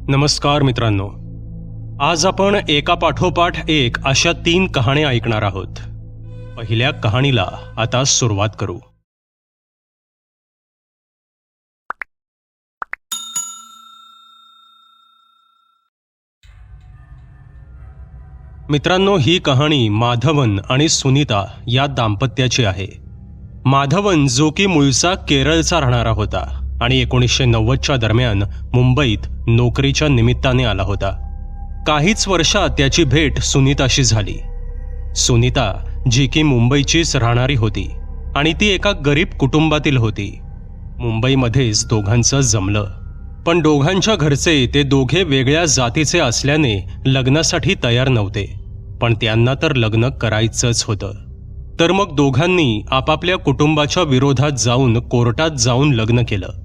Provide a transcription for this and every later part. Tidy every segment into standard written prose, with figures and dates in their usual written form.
नमस्कार मित्रांनो, आज आपण एका पाठोपाठ एक अशा 3 कहाण्या ऐकणार आहोत. पहिल्या कहाणीला आता सुरुवात करू. मित्रांनो, ही कहाणी माधवन आणि सुनीता या दाम्पत्याची आहे. माधवन जो की मूळचा केरळचा राहणारा होता आणि 1990च्या दरम्यान मुंबईत नोकरीच्या निमित्ताने आला होता. काहीच वर्षात त्याची भेट सुनीताशी झाली. सुनीता जी की मुंबईचीच राहणारी होती आणि ती एका गरीब कुटुंबातील होती. मुंबईमध्येच दोघांचं जमलं, पण दोघांच्या घरचे ते दोघे वेगळ्या जातीचे असल्याने लग्नासाठी तयार नव्हते. पण त्यांना तर लग्न करायचंच होतं. तर मग दोघांनी आपापल्या कुटुंबाच्या विरोधात जाऊन कोर्टात जाऊन लग्न केलं.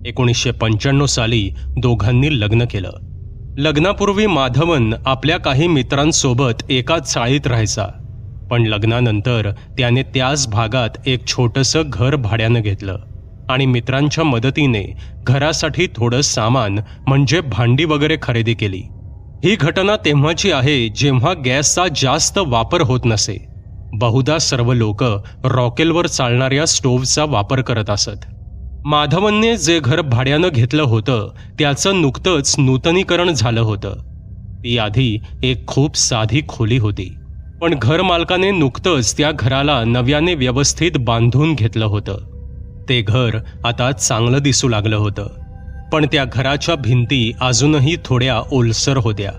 1995 साली दोघांनी लग्न केलं. लग्नापूर्वी माधवन आपल्या काही मित्रांसोबत एकाच चाळीत राहायचा, पण लग्नानंतर त्याने त्याच भागात एक छोटंसं घर भाड्यानं घेतलं आणि मित्रांच्या मदतीने घरासाठी थोडं सामान म्हणजे भांडी वगैरे खरेदी केली. ही घटना तेव्हाची आहे जेव्हा गॅसचा जास्त वापर होत नसे. बहुधा सर्व लोक रॉकेलवर चालणाऱ्या स्टोव्हचा वापर करत असत. माधवनने जे घर भाड्यानं घेतलं होतं त्याचं नुकतंच नूतनीकरण झालं होतं. ती आधी एक खूप साधी खोली होती, पण घर मालकाने नुकतंच त्या घराला नव्याने व्यवस्थित बांधून घेतलं होतं. ते घर आता चांगलं दिसू लागलं होतं, पण त्या घराच्या भिंती अजूनही थोड्या ओलसर होत्या.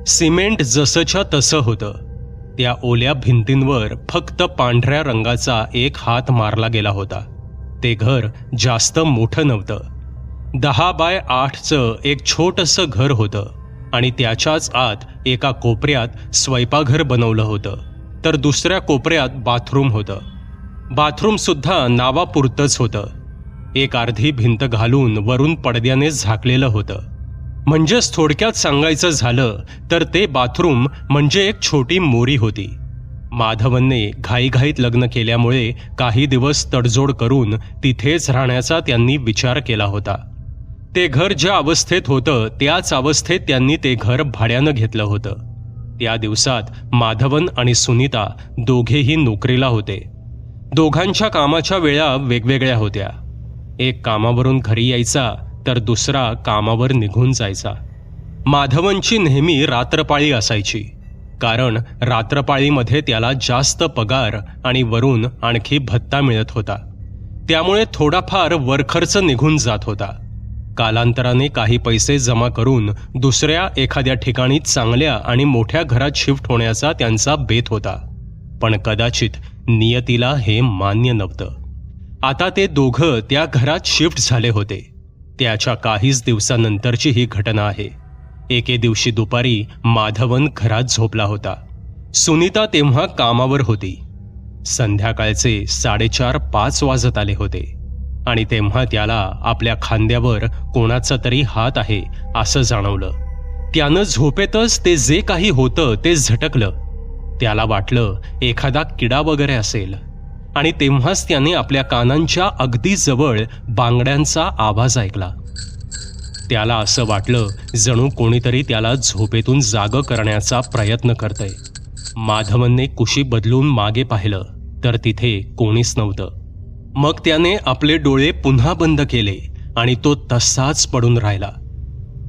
सिमेंट जसंच्या तसं होतं. त्या ओल्या भिंतींवर फक्त पांढऱ्या रंगाचा एक हात मारला गेला होता. ते घर जास्त मोठं नव्हतं. 10 बाय 8चं एक छोटंसं घर होतं आणि त्याच्याच आत एका कोपऱ्यात स्वयंपाकघर बनवलं होतं, तर दुसऱ्या कोपऱ्यात बाथरूम होतं. बाथरूमसुद्धा नावापुरतंच होतं. एक अर्धी भिंत घालून वरून पडद्याने झाकलेलं होतं. म्हणजेच थोडक्यात सांगायचं झालं तर ते बाथरूम म्हणजे एक छोटी मोरी होती. माधवनने घाईघाईत लग्न केल्यामुळे काही दिवस तडजोड करून तिथेच राहण्याचा त्यांनी विचार केला होता. ते घर ज्या अवस्थेत होतं त्याच अवस्थेत त्यांनी ते घर भाड्यानं घेतलं होतं. त्या दिवसात माधवन आणि सुनीता दोघेही नोकरीला होते. दोघांच्या कामाच्या वेळा वेगवेगळ्या होत्या. एक कामावरून घरी यायचा तर दुसरा कामावर निघून जायचा. माधवनची नेहमी रात्रपाळी असायची, कारण रात्रपाळीमध्ये त्याला जास्त पगार आणि वरून आणखी भत्ता मिळत होता. त्यामुळे थोडाफार वरखर्च निघून जात होता. कालांतराने काही पैसे जमा करून दुसऱ्या एखाद्या ठिकाणी चांगल्या आणि मोठ्या घरात शिफ्ट होण्याचा त्यांचा बेत होता. पण कदाचित नियतीला हे मान्य नव्हतं. आता ते दोघं त्या घरात शिफ्ट झाले होते. त्याच्या काहीच दिवसानंतरची ही घटना आहे. एके दिवशी दुपारी माधवन घरात झोपला होता. सुनीता तेव्हा कामावर होती. संध्याकाळचे 4:30-5 वाजत आले होते आणि तेव्हा त्याला आपल्या खांद्यावर कोणाचा तरी हात आहे असं जाणवलं. त्यानं झोपेतच ते जे काही होतं ते झटकलं. त्याला वाटलं एखादा किडा वगैरे असेल आणि तेव्हाच त्याने आपल्या कानांच्या अगदी जवळ बांगड्यांचा आवाज ऐकला. त्याला असं वाटलं जणू कोणीतरी त्याला झोपेतून जागं करण्याचा प्रयत्न करतंय. माधवनने कुशी बदलून मागे पाहिलं तर तिथे कोणीच नव्हतं. मग त्याने आपले डोळे पुन्हा बंद केले आणि तो तसाच पडून राहिला.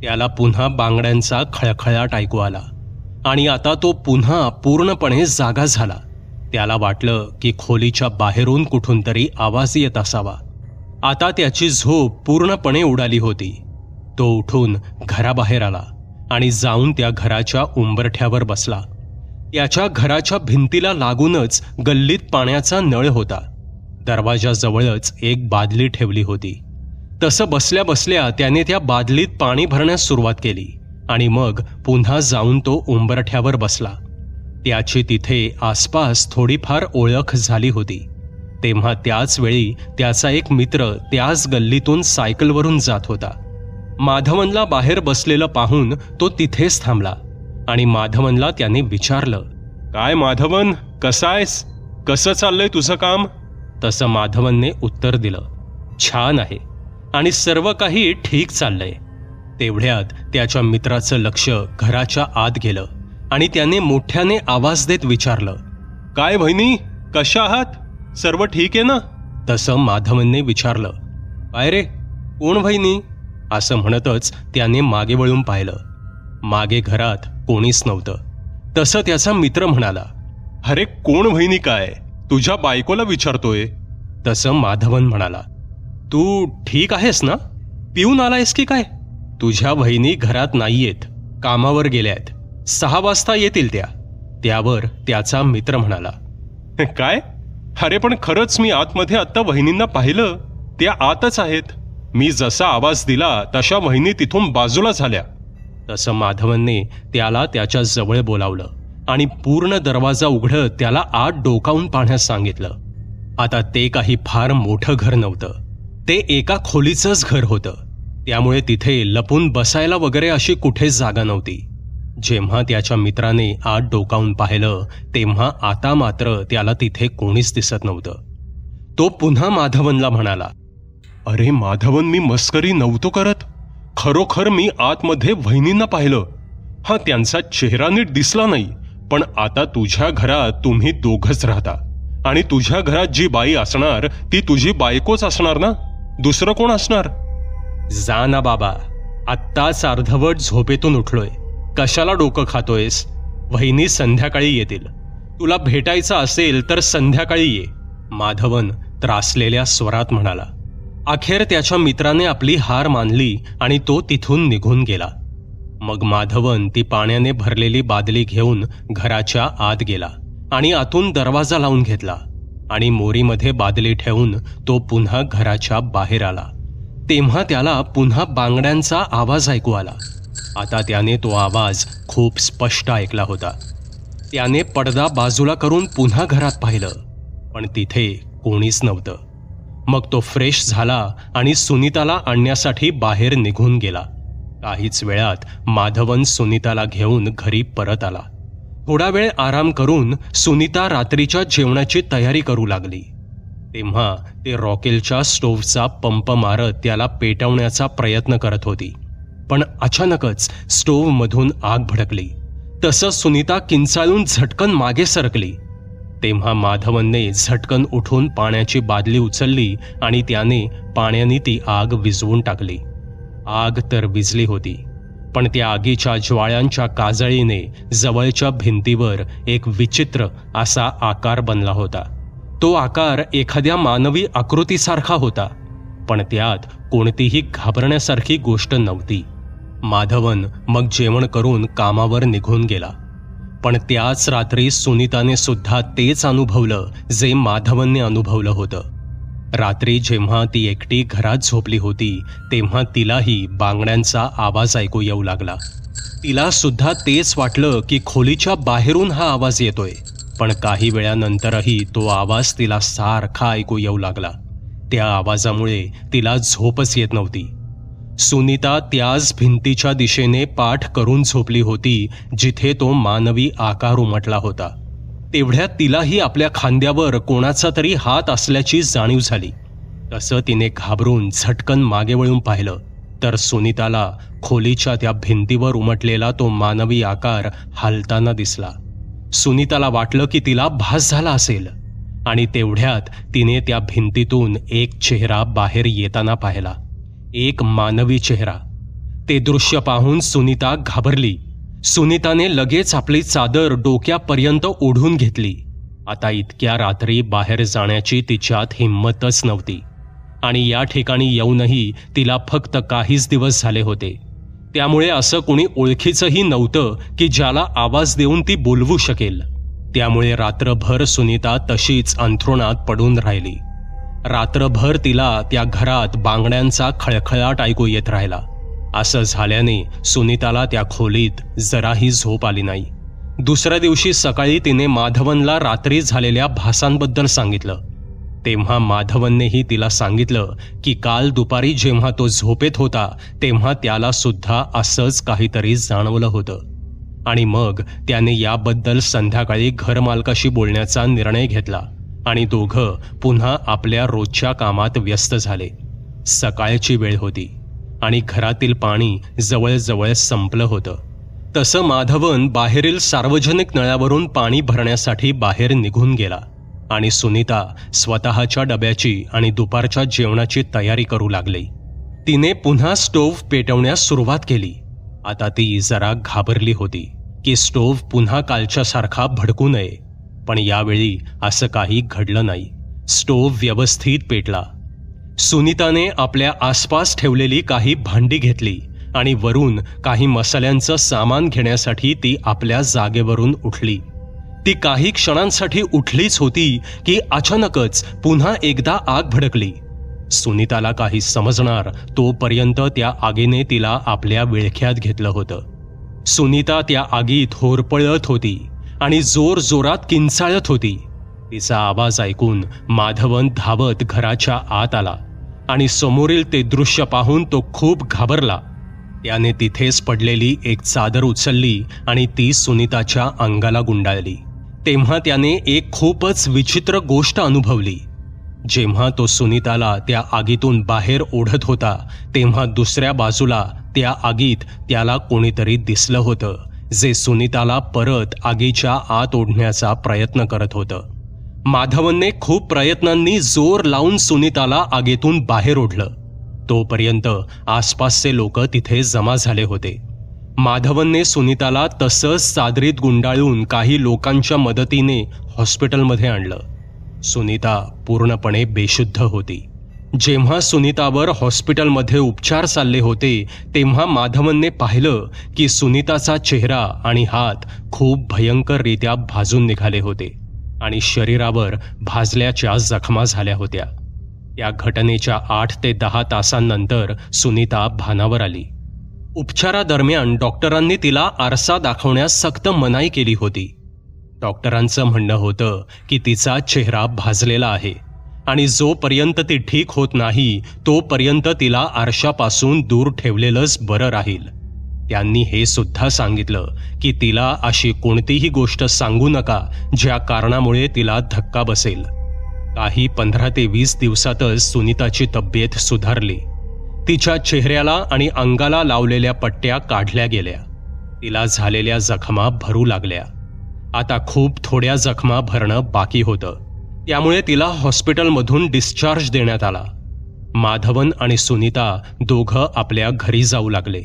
त्याला पुन्हा बांगड्यांचा खळखळाट ऐकू आला आणि आता तो पुन्हा पूर्णपणे जागा झाला. त्याला वाटलं की खोलीच्या बाहेरून कुठून तरी आवाज येत असावा. आता त्याची झोप पूर्णपणे उडाली होती. तो उठून घराबाहेर आला आणि जाऊन त्या घराच्या उंबरठ्यावर बसला. त्याच्या घराच्या भिंतीला लागूनच गल्लीत पाण्याचा नळ होता. दरवाजाजवळच एक बादली ठेवली होती. तसं बसल्या बसल्या त्याने त्या बादलीत पाणी भरण्यास सुरुवात केली आणि मग पुन्हा जाऊन तो उंबरठ्यावर बसला. त्याची तिथे आसपास थोडीफार ओळख झाली होती. तेव्हा त्याच वेळी त्याचा एक मित्र त्याच गल्लीतून सायकलवरून जात होता. माधवनला बाहेर बसलेलं पाहून तो तिथेच थांबला आणि माधवनला त्याने विचारलं, काय माधवन, कसा आहेस? कसं चाललंय तुझं काम? तसं माधवनने उत्तर दिलं, छान आहे आणि सर्व काही ठीक चाललंय. तेवढ्यात त्याच्या मित्राचं लक्ष घराच्या आत गेलं आणि त्याने मोठ्याने आवाज देत विचारलं, काय बहिणी, कशा आहात? सर्व ठीक आहे ना? तसं माधवनने विचारलं. काय रे, कोण बहिणी? असं म्हणतच त्याने मागे वळून पाहिलं. मागे घरात कोणीच नव्हतं. तसं त्याचा मित्र म्हणाला, अरे कोण बहिणी काय, तुझ्या बायकोला विचारतोय. तसं माधवन म्हणाला, तू ठीक आहेस ना? पिऊन आलायस की काय? तुझ्या बहिणी घरात नाहीयेत, कामावर गेल्यात. 6 वाजता येतील त्या. त्यावर त्याचा मित्र म्हणाला, काय? अरे पण खरंच मी आतमध्ये आत्ता वहिनींना पाहिलं, त्या आतच आहेत. मी जसा आवाज दिला तशा वहिनी तिथून बाजूला झाल्या. तसं माधवनने त्याला त्याच्या जवळ बोलावलं आणि पूर्ण दरवाजा उघडत त्याला आत डोकावून पाहण्यास सांगितलं. आता ते काही फार मोठं घर नव्हतं. ते एका खोलीचंच घर होतं. त्यामुळे तिथे लपून बसायला वगैरे अशी कुठेच जागा नव्हती. जेव्हा त्याच्या मित्राने आत डोकावून पाहिलं तेव्हा आता मात्र त्याला तिथे कोणीच दिसत नव्हतं. तो पुन्हा माधवनला म्हणाला, अरे माधवन, मी मस्करी नव्हतो करत. खरोखर मी आतमध्ये वहिनींना पाहिलं. हा त्यांचा चेहरा नीट दिसला नाही, पण आता तुझ्या घरात तुम्ही दोघच राहता आणि तुझ्या घरात जी बाई असणार ती तुझी बायकोच असणार ना? दुसरं कोण असणार? जा ना बाबा, आत्ताच अर्धवट झोपेतून उठलोय. कशाला डोकं खातोयस? वहिनी संध्याकाळी येतील. तुला भेटायचं असेल तर संध्याकाळी ये, माधवन त्रासलेल्या स्वरात म्हणाला. अखेर त्याच्या मित्राने आपली हार मानली आणि तो तिथून निघून गेला. मग माधवन ती पाण्याने भरलेली बादली घेऊन घराच्या आत गेला आणि आतून दरवाजा लावून घेतला आणि मोरीमध्ये बादली ठेवून तो पुन्हा घराच्या बाहेर आला. तेव्हा त्याला पुन्हा बांगड्यांचा आवाज ऐकू आला. आता त्याने तो आवाज खूप स्पष्ट ऐकला होता. त्याने पडदा बाजूला करून पुन्हा घरात पाहिलं, पण तिथे कोणीच नव्हतं. मग तो फ्रेश झाला आणि सुनीताला आणण्यासाठी बाहेर निघून गेला. काहीच वेळात माधवन सुनीताला घेऊन घरी परत आला. थोडा वेळ आराम करून सुनीता रात्रीच्या जेवणाची तयारी करू लागली. तेव्हा ते रॉकेलच्या स्टोव्हचा पंप मारत त्याला पेटवण्याचा प्रयत्न करत होती. पण अचानकच स्टोव्हमधून आग भडकली. तसं सुनीता किंचाळून झटकन मागे सरकली. तेव्हा माधवनने झटकन उठून पाण्याची बादली उचलली आणि त्याने पाण्याने ती आग विझवून टाकली. आग तर विझली होती, पण त्या आगीच्या ज्वाळ्यांच्या काजळीने जवळच्या भिंतीवर एक विचित्र असा आकार बनला होता. तो आकार एखाद्या मानवी आकृतीसारखा होता, पण त्यात कोणतीही घाबरण्यासारखी गोष्ट नव्हती. माधवन मग जेवण करून कामावर निघून गेला. पण त्याच रात्री सुनीताने सुद्धा तेच अनुभवलं जे माधवनने अनुभवलं होतं. रात्री जेव्हा ती एकटी घरात झोपली होती तेव्हा तिलाही बांगड्यांचा आवाज ऐकू येऊ लागला. तिला सुद्धा तेच वाटलं की खोलीच्या बाहेरून हा आवाज येतोय, पण काही वेळानंतरही तो आवाज तिला सारखा ऐकू येऊ लागला. त्या आवाजामुळे तिला झोपच येत नव्हती. सुनीता त्याच भिंतीच्या दिशेने पाठ करून झोपली होती जिथे तो मानवी आकार उमटला होता. तेवढ्यात तिलाही आपल्या खांद्यावर कोणाचा तरी हात असल्याची जाणीव झाली. तसं तिने घाबरून झटकन मागे वळून पाहिलं तर सुनीताला खोलीच्या त्या भिंतीवर उमटलेला तो मानवी आकार हालताना दिसला. सुनीताला वाटलं की तिला भास झाला असेल आणि तेवढ्यात तिने त्या भिंतीतून एक चेहरा बाहेर येताना पाहिला. एक मानवी चेहरा. ते दृश्य पाहून सुनीता घाबरली. सुनीताने लगेच आपली चादर डोक्यापर्यंत ओढून घेतली. आता इतक्या रात्री बाहेर जाण्याची तिच्यात हिंमतच नव्हती आणि या ठिकाणी येऊनही तिला फक्त काहीच दिवस झाले होते. त्यामुळे असं कोणी ओळखीचंही नव्हतं की ज्याला आवाज देऊन ती बोलवू शकेल. त्यामुळे रात्रभर सुनीता तशीच अंथरुणात पडून राहिली. रात्रभर तिला त्या घरात बांगड्यांचा खळखळाट ऐकू येत राहिला. असं झाल्याने सुनीताला त्या खोलीत जराही झोप आली नाही. दुसऱ्या दिवशी सकाळी तिने माधवनला रात्री झालेल्या भासांबद्दल सांगितलं. तेव्हा माधवननेही तिला सांगितलं की काल दुपारी जेव्हा तो झोपेत होता तेव्हा त्याला सुद्धा असंच काहीतरी जाणवलं होतं. आणि मग त्याने याबद्दल संध्याकाळी घरमालकाशी बोलण्याचा निर्णय घेतला आणि दोघं पुन्हा आपल्या रोजच्या कामात व्यस्त झाले. सकाळची वेळ होती. आणि घरातील पाणी जवळजवळ संपलं होतं. तसं माधवन बाहेरील सार्वजनिक नळावरून पाणी भरण्यासाठी बाहेर निघून गेला आणि सुनीता स्वतःच्या डब्याची आणि दुपारच्या जेवणाची तयारी करू लागली. तिने पुन्हा स्टोव्ह पेटवण्यास सुरुवात केली. आता ती जरा घाबरली होती की स्टोव्ह पुन्हा कालच्यासारखा भडकू नये, पण यावेळी असं काही घडलं नाही. स्टोव्ह व्यवस्थित पेटला. सुनीताने आपल्या आसपास ठेवलेली काही भांडी घेतली आणि वरून काही मसाल्यांचं सामान घेण्यासाठी ती आपल्या जागेवरून उठली. ती काही क्षणांसाठी उठलीच होती की अचानकच पुन्हा एकदा आग भडकली. सुनीताला काही समजणार तोपर्यंत त्या आगीने तिला आपल्या विळख्यात घेतलं होतं. सुनीता त्या आगीत होरपळत होती आणि जोरजोरात किंचाळत होती. तिचा आवाज ऐकून माधवन धावत घराच्या आत आला आणि समोरील ते दृश्य पाहून तो खूप घाबरला. त्याने तिथेच पडलेली एक चादर उचलली आणि ती सुनीताच्या अंगाला गुंडाळली. तेव्हा त्याने एक खूपच विचित्र गोष्ट अनुभवली. जेव्हा तो सुनीताला त्या आगीतून बाहेर ओढत होता तेव्हा दुसऱ्या बाजूला त्या आगीत त्याला कोणीतरी दिसलं होतं, जे सुनीताला परत आगीच्या आत ओढण्याचा प्रयत्न करत होतं. माधवनने खूप प्रयत्नांनी जोर लावून सुनीताला आगीतून बाहेर ओढलं. तोपर्यंत आसपासचे लोक तिथे जमा झाले होते. माधवनने सुनीताला तसंच चादरीत गुंडाळून काही लोकांच्या मदतीने हॉस्पिटलमध्ये आणलं. सुनीता पूर्णपणे बेशुद्ध होती. जेव्हा सुनीतावर हॉस्पिटलमध्ये उपचार चालले होते तेव्हा माधवनने पाहिलं की सुनीताचा चेहरा आणि हात खूप भयंकररित्या भाजून निघाले होते आणि शरीरावर भाजल्याच्या जखमा झाल्या होत्या. या घटनेच्या 8 ते 10 तासांनंतर सुनीता भानावर आली. उपचारादरम्यान डॉक्टरांनी तिला आरसा दाखवण्यास सक्त मनाई केली होती. डॉक्टरांचं म्हणणं होतं की तिचा चेहरा भाजलेला आहे आणि जोपर्यंत ती ठीक होत नाही तोपर्यंत तिला आरशापासून दूर ठेवलेलंच बरं राहील. त्यांनी हे सुद्धा सांगितलं की तिला अशी कोणतीही गोष्ट सांगू नका ज्या कारणामुळे तिला धक्का बसेल. काही 15 ते 20 दिवसातच सुनीताची तब्येत सुधारली. तिच्या चेहऱ्याला आणि अंगाला लावलेल्या पट्ट्या काढल्या गेल्या. तिला झालेल्या जखमा भरू लागल्या. आता खूप थोड्या जखमा भरणं बाकी होतं. त्यामुळे तिला हॉस्पिटलमधून डिस्चार्ज देण्यात आला. माधवन आणि सुनीता दोघं आपल्या घरी जाऊ लागले.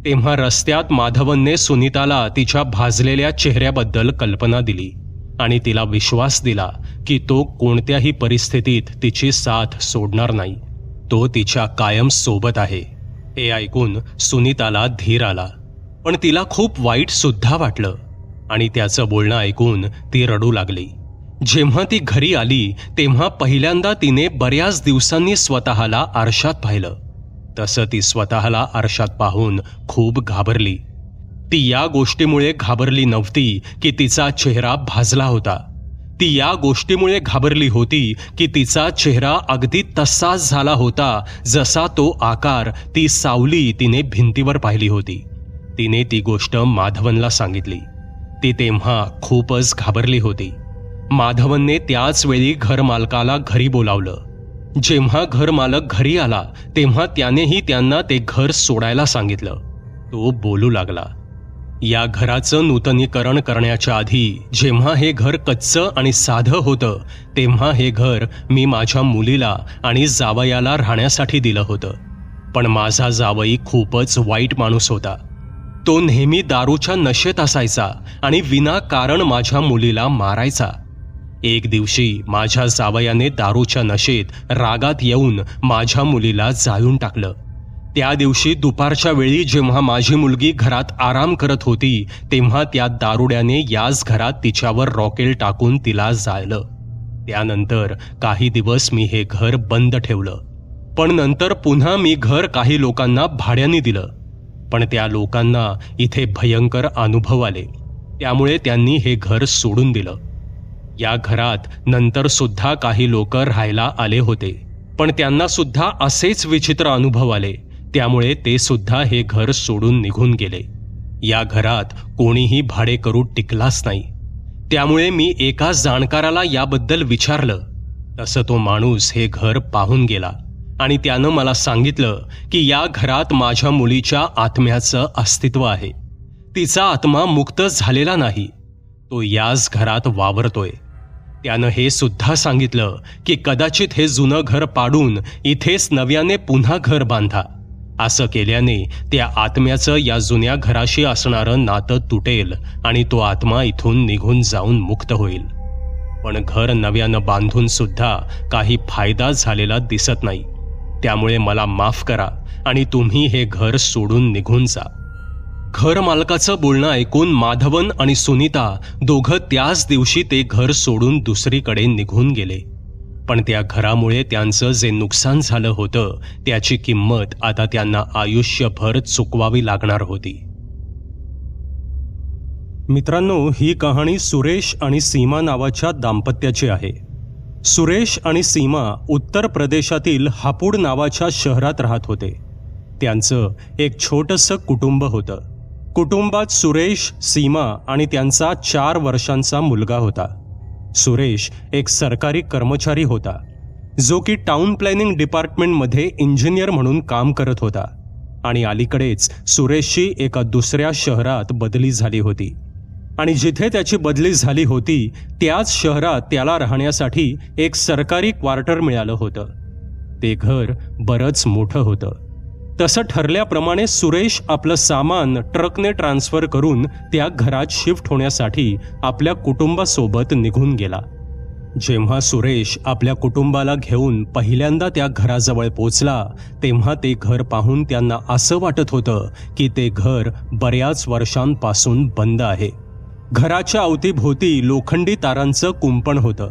तेव्हा रस्त्यात माधवनने सुनीताला तिच्या भाजलेल्या चेहऱ्याबद्दल कल्पना दिली आणि तिला विश्वास दिला की तो कोणत्याही परिस्थितीत तिची साथ सोडणार नाही. तो तिच्या कायम सोबत आहे. हे ऐकून सुनीताला धीर आला, पण तिला खूप वाईट सुद्धा वाटलं आणि त्याचं बोलणं ऐकून ती रडू लागली. जेव्हा ती घरी आली तेव्हा पहिल्यांदा तिने बऱ्याच दिवसांनी स्वतःला आरशात पाहिलं. तसं ती स्वतःला आरशात पाहून खूप घाबरली. ती या गोष्टीमुळे घाबरली नव्हती की तिचा चेहरा भाजला होता. ती या गोष्टीमुळे घाबरली होती की तिचा चेहरा अगदी तसाच झाला होता जसा तो आकार, ती सावली तिने भिंतीवर पाहिली होती. तिने ती गोष्ट माधवनला सांगितली. ती तेव्हा खूपच घाबरली होती. माधवनने त्याच वेळी घरमालकाला घरी बोलावलं. जेव्हा घरमालक घरी आला तेव्हा त्यानेही त्यांना ते घर सोडायला सांगितलं. तो बोलू लागला, या घराचं नूतनीकरण करण्याच्या आधी जेव्हा हे घर कच्चं आणि साधं होतं तेव्हा हे घर मी माझ्या मुलीला आणि जावयाला राहण्यासाठी दिलं होतं. पण माझा जावई खूपच वाईट माणूस होता. तो नेहमी दारूच्या नशेत असायचा आणि विनाकारण माझ्या मुलीला मारायचा. एक दिवशी माझ्या जावयाने दारूच्या नशेत रागात येऊन माझ्या मुलीला जाळून टाकलं. त्या दिवशी दुपारच्या वेळी जेव्हा माझी मुलगी घरात आराम करत होती तेव्हा त्या दारुड्याने याच घरात तिच्यावर रॉकेल टाकून तिला जाळलं. त्यानंतर काही दिवस मी हे घर बंद ठेवलं, पण नंतर पुन्हा मी घर काही लोकांना भाड्याने दिलं. पण त्या लोकांना इथे भयंकर अनुभव आले, त्यामुळे त्यांनी हे घर सोडून दिलं. या घरात नंतर सुद्धा काही लोक राहायला आले होते, पण त्यांना सुद्धा असेच विचित्र अनुभव आले, त्यामुळे ते सुद्धा हे घर सोडून निघून गेले. या घरात कोणीही भाडेकरू टिकलाच नाही. त्यामुळे मी एका जाणकाराला याबद्दल विचारलं. तसं तो माणूस हे घर पाहून गेला आणि त्यानं मला सांगितलं की या घरात माझ्या मुलीच्या आत्म्याचं अस्तित्व आहे. तिचा आत्मा मुक्त झालेला नाही, तो याच घरात वावरतोय. त्यानं हे सुद्धा सांगितलं की कदाचित हे जुनं घर पाडून इथेच नव्याने पुन्हा घर बांधा. असं केल्याने त्या आत्म्याचं या जुन्या घराशी असणारं नातं तुटेल आणि तो आत्मा इथून निघून जाऊन मुक्त होईल. पण घर नव्यानं बांधून सुद्धा काही फायदा झालेला दिसत नाही. त्यामुळे मला माफ करा आणि तुम्ही हे घर सोडून निघून जा. घर मालकाचं बोलणं ऐकून माधवन आणि सुनीता दोघं त्याच दिवशी ते घर सोडून दुसरीकडे निघून गेले. पण त्या घरामुळे त्यांचं जे नुकसान झालं होतं त्याची किंमत आता त्यांना आयुष्यभर चुकवावी लागणार होती. मित्रांनो, ही कहाणी सुरेश आणि सीमा नावाच्या दाम्पत्याची आहे. सुरेश आणि सीमा उत्तर प्रदेशातील हापूड नावाच्या शहरात राहत होते. त्यांचं एक छोटंसं कुटुंब होतं. कुटुंबात सुरेश, सीमा आणि त्यांचा 4 वर्षांचा मुलगा होता. सुरेश एक सरकारी कर्मचारी होता, जो की टाउन प्लॅनिंग डिपार्टमेंटमध्ये इंजिनियर म्हणून काम करत होता. आणि अलीकडेच सुरेशची एका दुसऱ्या शहरात बदली झाली होती. आणि जिथे त्याची बदली झाली होती त्याच शहरात त्याला राहण्यासाठी एक सरकारी क्वार्टर मिळालं होतं. ते घर बरंच मोठं होतं. तसं ठरल्याप्रमाणे सुरेश आपलं सामान ट्रकने ट्रान्सफर करून त्या घरात शिफ्ट होण्यासाठी आपल्या कुटुंबासोबत निघून गेला. जेव्हा सुरेश आपल्या कुटुंबाला घेऊन पहिल्यांदा त्या घराजवळ पोचला तेव्हा ते घर पाहून त्यांना असं वाटत होतं की ते घर बऱ्याच वर्षांपासून बंद आहे. घराच्या अवतीभोवती लोखंडी तारांचं कुंपण होतं.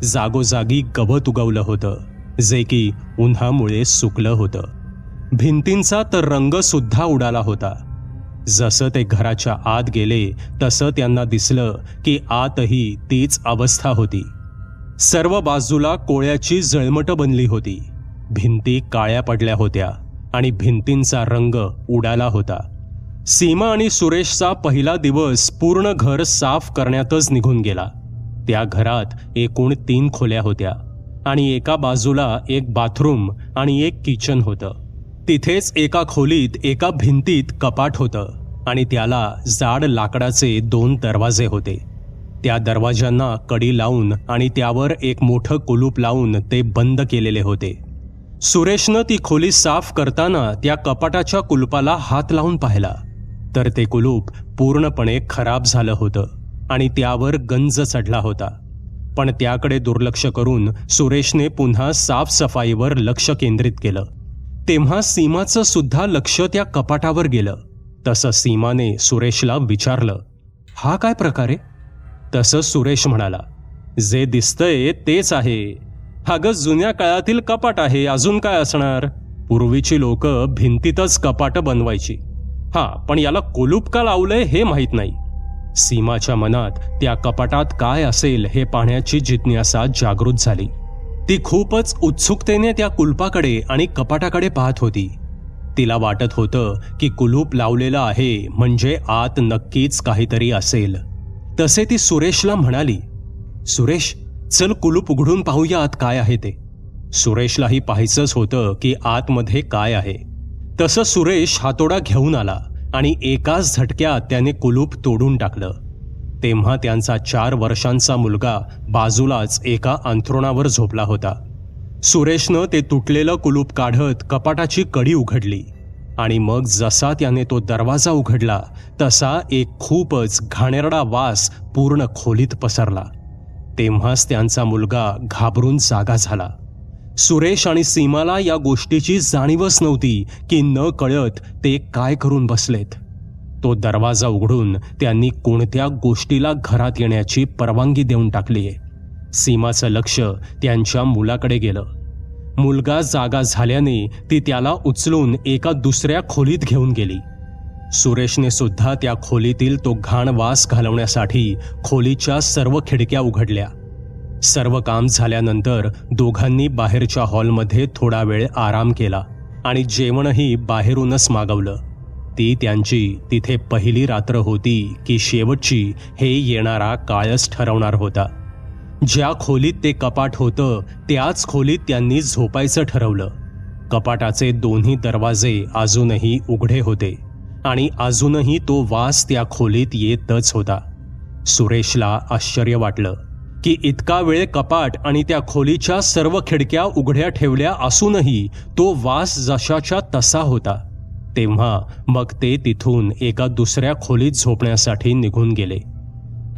जागोजागी गवत उगवलं होतं, जे की उन्हामुळे सुकलं होतं. भिंतींचा तर रंग सुद्धा उडाला होता. जसं ते घराच्या आत गेले तसं त्यांना दिसलं की आतही तीच अवस्था होती. सर्व बाजूला कोळ्याची जळमटं बनली होती. भिंती काळ्या पडल्या होत्या आणि भिंतींचा रंग उडाला होता. सीमा आणि सुरेशचा पहिला दिवस पूर्ण घर साफ करण्यातच निघून गेला. त्या घरात एकूण 3 खोल्या होत्या आणि एका बाजूला एक बाथरूम आणि एक किचन होतं. तिथेच एका खोलीत एका भिंतीत कपाट होतं आणि त्याला जाड लाकडाचे 2 दरवाजे होते. त्या दरवाजांना कडी लावून आणि त्यावर एक मोठं कुलूप लावून ते बंद केलेले होते. सुरेशनं ती खोली साफ करताना त्या कपाटाच्या कुलूपाला हात लावून पाहिला तर ते कुलूप पूर्णपणे खराब झालं होतं आणि त्यावर गंज चढला होता. पण त्याकडे दुर्लक्ष करून सुरेशने पुन्हा साफसफाईवर लक्ष केंद्रित केलं. तेव्हा सीमाचं सुद्धा लक्ष त्या कपाटावर गेलं. तसं सीमाने सुरेशला विचारलं, हा काय प्रकारे? तसं सुरेश म्हणाला, जे दिसतंय तेच आहे. हा ग जुन्या काळातील कपाट आहे, अजून काय असणार? पूर्वीची लोक भिंतीतच कपाट बनवायची. पण याला कुलूप का लावलंय हे माहीत नाही. सीमाच्या मनात त्या कपाटात काय असेल हे पाहण्याची जिज्ञासा जागृत झाली. ती खूपच उत्सुकतेने त्या कुलपाकडे आणि कपाटाकडे पाहत होती. तिला वाटत होतं की कुलूप लावलेलं आहे म्हणजे आत नक्कीच काहीतरी असेल. तसे ती सुरेशला म्हणाली, सुरेश चल कुलूप उघडून पाहूया आत काय आहे ते. सुरेशलाही पाहायचंच होतं की आतमध्ये काय आहे. तसं सुरेश हातोडा घेऊन आला आणि एकाच झटक्यात त्याने कुलूप तोडून टाकलं. तेव्हा त्यांचा 4 वर्षांचा मुलगा बाजूलाच एका अंथरुणावर झोपला होता. सुरेशनं ते तुटलेलं कुलूप काढत कपाटाची कडी उघडली आणि मग जसा त्याने तो दरवाजा उघडला तसा एक खूपच घाणेरडा वास पूर्ण खोलीत पसरला. तेव्हाच त्यांचा मुलगा घाबरून जागा झाला. सुरेश आणि सीमाला या गोष्टीची जाणीवच नव्हती की न कळत ते काय करून बसलेत. तो दरवाजा उघडून त्यांनी कोणत्या गोष्टीला घरात येण्याची परवानगी देऊन टाकलीये. सीमाचं लक्ष त्यांच्या मुलाकडे गेलं. मुलगा जागा झाल्याने ती त्याला उचलून एका दुसऱ्या खोलीत घेऊन गेली. सुरेशने सुद्धा त्या खोलीतील तो घाण वास घालवण्यासाठी खोलीच्या सर्व खिडक्या उघडल्या. सर्व काम झाल्यानंतर दोघांनी बाहेरच्या हॉलमध्ये थोडा वेळ आराम केला आणि जेवणही बाहेरूनच मागवलं. ती त्यांची तिथे पहिली रात्र होती की शेवटची हे येणारा काळच ठरवणार होता. ज्या खोलीत ते कपाट होतं त्याच खोलीत त्यांनी झोपायचं ठरवलं. कपाटाचे दोन्ही दरवाजे अजूनही उघडे होते आणि अजूनही तो वास त्या खोलीत येतच होता. सुरेशला आश्चर्य वाटलं की इतका वेळ कपाट आणि त्या खोलीच्या सर्व खिडक्या उघड्या ठेवल्या असूनही तो वास जशाच्या तसा होता. तेव्हा मग ते तिथून एका दुसऱ्या खोलीत झोपण्यासाठी निघून गेले.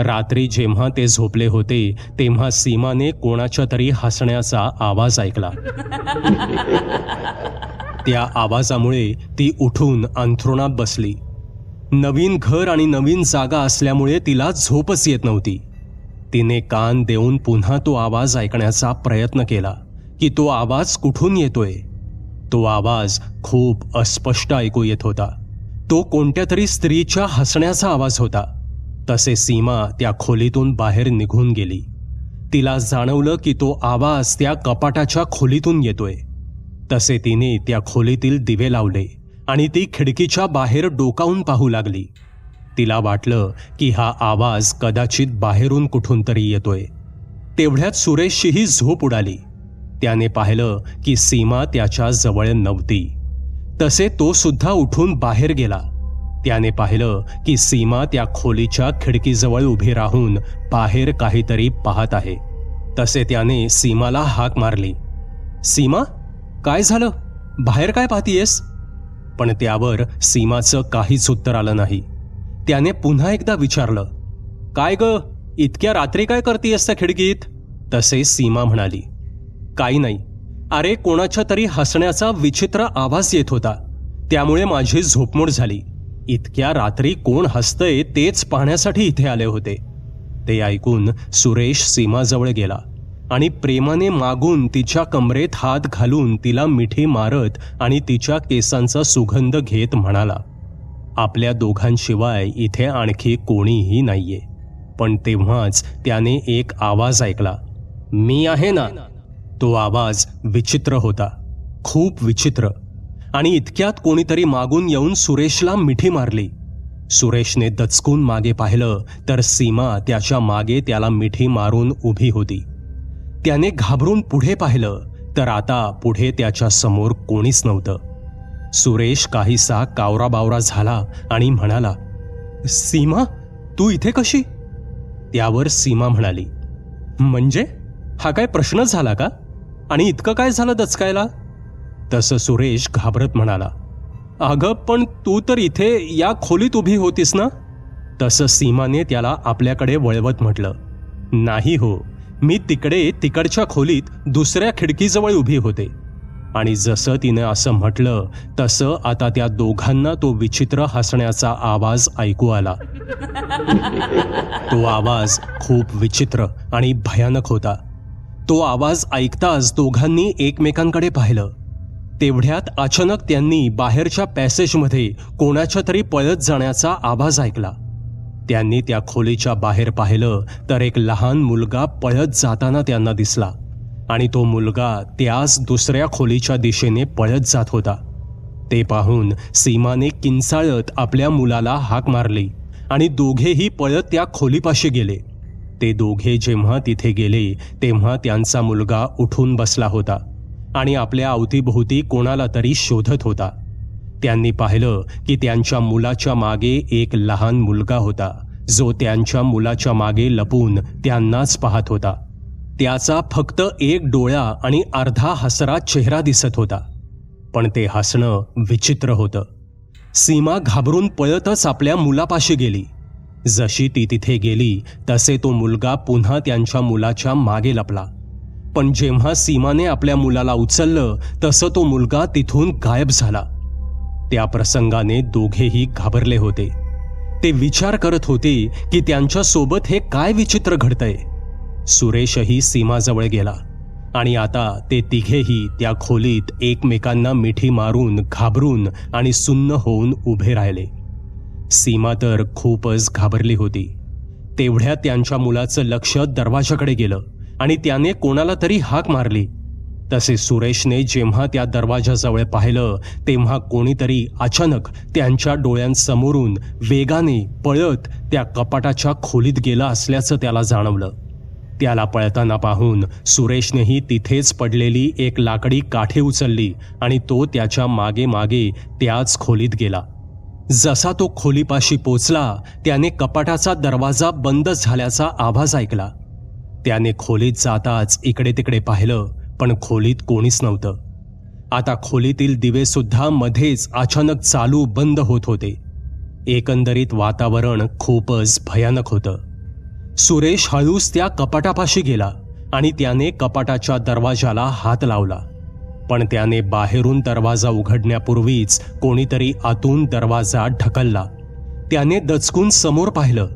रात्री जेव्हा ते झोपले होते तेव्हा सीमाने कोणाच्या तरी हसण्याचा आवाज ऐकला. त्या आवाजामुळे ती उठून अंथरुणात बसली. नवीन घर आणि नवीन जागा असल्यामुळे तिला झोपच येत नव्हती. तिने कान देऊन पुन्हा तो आवाज ऐकण्याचा प्रयत्न केला की तो आवाज कुठून येतोय. तो आवाज खूप अस्पष्ट ऐकू येत होता. तो कोणत्या तरी स्त्रीच्या हसण्याचा आवाज होता. तसे सीमा त्या खोलीतून बाहेर निघून गेली. तिला जाणवलं की तो आवाज त्या कपाटाच्या खोलीतून येतोय. तसे तिने त्या खोलीतील दिवे लावले आणि ती खिडकीच्या बाहेर डोकावून पाहू लागली. तिला वाटलं की हा आवाज कदाचित बाहेरून कुठून तरी येतोय. तेवढ्यात सुरेशचीही झोप उडाली. त्याने पाहिलं की सीमा त्याच्या जवळ नव्हती. तसे तो सुद्धा उठून बाहेर गेला. त्याने पाहिलं की सीमा त्या खोलीच्या खिडकीजवळ उभी राहून बाहेर काहीतरी पाहत आहे. तसे त्याने सीमाला हाक मारली, सीमा, काय झालं? बाहेर काय पाहतीयस? पण त्यावर सीमाचं काहीच उत्तर आलं नाही. त्याने पुन्हा एकदा विचारलं, काय ग, इतक्या रात्री काय करतीयस त्या खिडकीत? तसे सीमा म्हणाली, काही नाही. अरे, कोणाच्या तरी हसण्याचा विचित्र आवाज येत होता, त्यामुळे माझी झोपमोड झाली. इतक्या रात्री कोण हसतंय तेच पाहण्यासाठी इथे आले होते. ते ऐकून सुरेश सीमाजवळ गेला आणि प्रेमाने मागून तिच्या कमरेत हात घालून तिला मिठी मारत आणि तिच्या केसांचा सुगंध घेत म्हणाला, आपल्या दोघांशिवाय इथे आणखी कोणीही नाहीये. पण तेव्हाच त्याने एक आवाज ऐकला, मी आहे ना. तो आवाज विचित्र होता, खूप विचित्र. आणि इतक्यात कोणीतरी मागून येऊन सुरेशला मिठी मारली. सुरेशने दचकून मागे पाहिलं तर सीमा त्याच्या मागे त्याला मिठी मारून उभी होती. त्याने घाबरून पुढे पाहिलं तर आता पुढे त्याच्या समोर कोणीच नव्हतं. सुरेश काहीसा कावराबावरा झाला आणि म्हणाला, सीमा, तू इथे कशी? त्यावर सीमा म्हणाली, म्हणजे हा काय प्रश्न झाला का? आणि इतकं काय झालं दचकायला? तसं सुरेश घाबरत म्हणाला, अगं, पण तू तर इथे या खोलीत उभी होतीस ना? तसं सीमाने त्याला आपल्याकडे वळवत म्हटलं, नाही हो, मी तिकडच्या खोलीत दुसऱ्या खिडकीजवळ उभी होते. आणि जसं तिनं असं म्हटलं तसं आता त्या दोघांना तो विचित्र हसण्याचा आवाज ऐकू आला. तो आवाज खूप विचित्र आणि भयानक होता. तो आवाज ऐकताच दोघांनी एकमेकांकडे पाहिलं. तेवढ्यात अचानक त्यांनी बाहेरच्या पॅसेजमध्ये कोणाच्या तरी पळत जाण्याचा आवाज ऐकला. त्यांनी त्या खोलीच्या बाहेर पाहिलं तर एक लहान मुलगा पळत जाताना त्यांना दिसला आणि तो मुलगा त्याच दुसऱ्या खोलीच्या दिशेने पळत जात होता. ते पाहून सीमाने किंचाळत आपल्या मुलाला हाक मारली आणि दोघेही पळत त्या खोलीपाशी गेले. ते दोघे जेव्हा तिथे गेले तेव्हा त्यांचा मुलगा उठून बसला होता आणि आपल्या अवतीभोवती कोणाला तरी शोधत होता. त्यांनी पाहिलं की त्यांच्या मुलाच्या मागे एक लहान मुलगा होता, जो त्यांच्या मुलाच्या मागे लपून त्यांनाच पाहत होता. त्याचा फक्त एक डोळा आणि अर्धा हसरा चेहरा दिसत होता, पण ते हसणं विचित्र होतं. सीमा घाबरून पळतच आपल्या मुलापाशी गेली. जशी ती तिथे गेली तसे तो मुलगा पुन्हा त्यांच्या मुलाच्या मागे लपला. पण जेव्हा सीमाने आपल्या मुलाला उचललं तसं तो मुलगा तिथून गायब झाला. त्या प्रसंगाने दोघेही घाबरले होते. ते विचार करत होते की त्यांच्या सोबत हे काय विचित्र घडतंय. सुरेशही सीमाजवळ गेला आणि आता ते तिघेही त्या खोलीत एकमेकांना मिठी मारून घाबरून आणि सुन्न होऊन उभे राहिले. सीमा तर खूपच घाबरली होती. तेवढ्यात त्यांच्या मुलाचं लक्ष दरवाजाकडे गेलं आणि त्याने कोणाला तरी हाक मारली. तसे सुरेशने जेव्हा त्या दरवाजाजवळ पाहिलं तेव्हा कोणीतरी अचानक त्यांच्या डोळ्यांसमोरून वेगाने पळत त्या कपाटाच्या खोलीत गेला असल्याचं त्याला जाणवलं. त्याला पळताना पाहून सुरेशनेही तिथेच पडलेली एक लाकडी काठी उचलली आणि तो त्याच्या मागे मागे त्याच खोलीत गेला. जसा तो खोलीपाशी पोचला त्याने कपाटाचा दरवाजा बंद झाल्याचा आवाज ऐकला. त्याने खोलीत जाताच इकडे तिकडे पाहिलं, पण खोलीत कोणीच नव्हतं. आता खोलीतील दिवे सुद्धा मध्येच अचानक चालू बंद होत होते. एकंदरीत वातावरण खूपच भयानक होतं. सुरेश हळूच त्या कपाटापाशी गेला आणि त्याने कपाटाच्या दरवाजाला हात लावला, पण त्याने बाहेरून दरवाजा उघडण्यापूर्वीच कोणीतरी आतून दरवाजा ढकलला. त्याने दचकून समोर पाहिलं.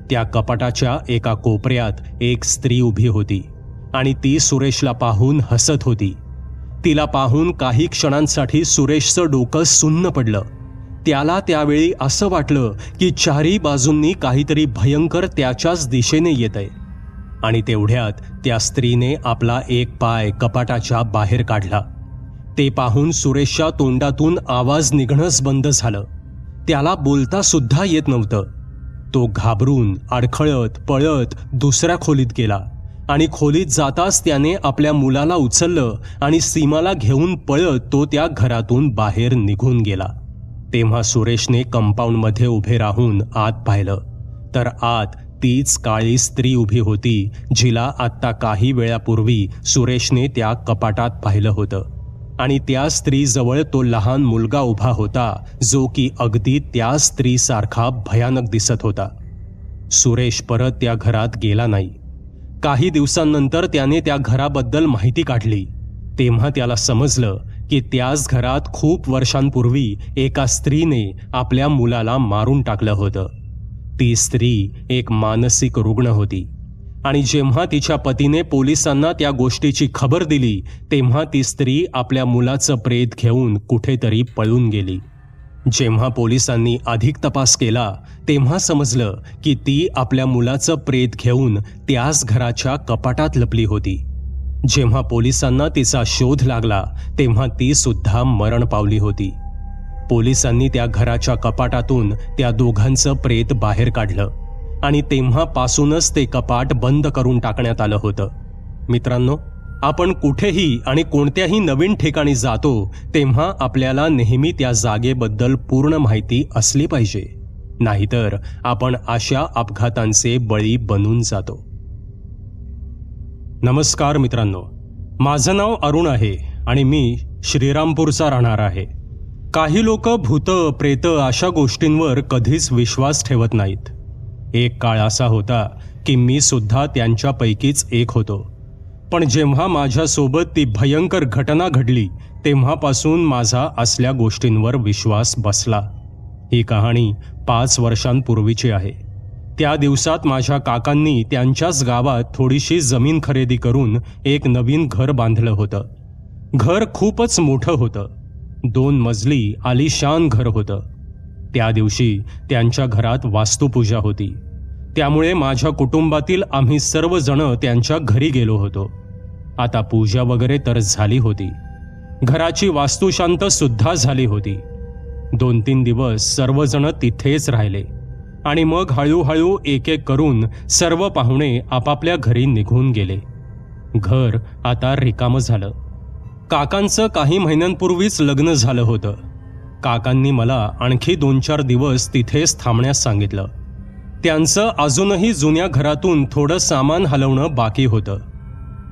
त्या कपाटाच्या एका कोपऱ्यात एक स्त्री उभी होती आणि ती सुरेशला पाहून हसत होती. तिला पाहून काही क्षणांसाठी सुरेशचं डोकं सुन्न पडलं. त्याला त्यावेळी असं वाटलं की चारी बाजूंनी काहीतरी भयंकर त्याच्याच दिशेने येतंय. आणि तेवढ्यात त्या स्त्रीने आपला एक पाय कपाटाच्या बाहेर काढला. ते पाहून सुरेशच्या तोंडातून आवाज निघणंच बंद झालं. त्याला बोलता सुद्धा येत नव्हतं. तो घाबरून अडखळत पळत दुसऱ्या खोलीत गेला आणि खोलीत जाताच त्याने आपल्या मुलाला उचललं आणि सीमाला घेऊन पळत तो त्या घरातून बाहेर निघून गेला. तेव्हा सुरेशने कंपाऊंडमध्ये उभे राहून आत पाहिलं, तर आत तीच काळी स्त्री उभी होती जिला आत्ता काही वेळापूर्वी सुरेशने त्या कपाटात पाहिलं होतं. आणि त्या स्त्रीजवळ तो लहान मुलगा उभा होता जो की अगदी त्या स्त्रीसारखा भयानक दिसत होता. सुरेश परत त्या घरात गेला नाही. काही दिवसांनंतर त्याने त्या घराबद्दल माहिती काढली. तेव्हा त्याला समजलं की त्याच घरात खूप वर्षांपूर्वी एका स्त्रीने आपल्या मुलाला मारून टाकलं होतं. ती स्त्री एक मानसिक रुग्ण होती आणि जेव्हा तिच्या पतीने पोलिसांना त्या गोष्टीची खबर दिली तेव्हा ती स्त्री आपल्या मुलाचं प्रेत घेऊन कुठेतरी पळून गेली. जेव्हा पोलिसांनी अधिक तपास केला तेव्हा समजलं की ती आपल्या मुलाचं प्रेत घेऊन त्याच घराच्या कपाटात लपली होती. जेव्हा पोलिसांना तिचा शोध लागला तेव्हा ती सुद्धा मरण पावली होती. पोलिसांनी त्या घराच्या कपाटातून त्या दोघांचं प्रेत बाहेर काढलं आणि तेव्हापासूनच ते कपाट बंद करून टाकण्यात आलं होतं. मित्रांनो, आपण कुठेही आणि कोणत्याही नवीन ठिकाणी जातो तेव्हा आपल्याला नेहमी त्या जागेबद्दल पूर्ण माहिती असली पाहिजे, नाहीतर आपण अशा अपघातांचे बळी बनून जातो. नमस्कार मित्रांनो, माझं नाव अरुण आहे आणि मी श्रीरामपूरचा राहणार आहे. काही लोक भूत प्रेत अशा गोष्टींवर कधीच विश्वास ठेवत नाहीत. एक काळ असा होता की मी सुद्धा त्यांच्यापैकीच एक होतो. पण जेव्हा माझ्यासोबत ती भयंकर घटना घडली तेव्हापासून माझा असल्या गोष्टींवर विश्वास बसला. ही कहाणी 5 वर्षांपूर्वीची आहे. त्या दिवसात माझ्या काकांनी त्यांच्याच गावात थोडीशी जमीन खरेदी करून एक नवीन घर बांधलं होतं. घर खूपच मोठं होतं. 2 मजली आलिशान घर होतं. त्या दिवशी त्यांच्या घरात वास्तुपूजा होती. त्यामुळे माझ्या कुटुंबातील आम्ही सर्वजण त्यांच्या घरी गेलो होतो. आता पूजा वगैरे तर झाली होती. घराची वास्तुशांत सुद्धा झाली होती. 2-3 दिवस सर्वजण तिथेच राहिले आणि मग हळूहळू एक एक करून सर्व पाहुणे आपापल्या घरी निघून गेले. घर आता रिकामं झालं. काकांचं काही महिन्यांपूर्वीच लग्न झालं होतं. काकांनी मला आणखी 2-4 दिवस तिथेच थांबण्यास सांगितलं. त्यांचं अजूनही जुन्या घरातून थोडं सामान हलवणं बाकी होतं.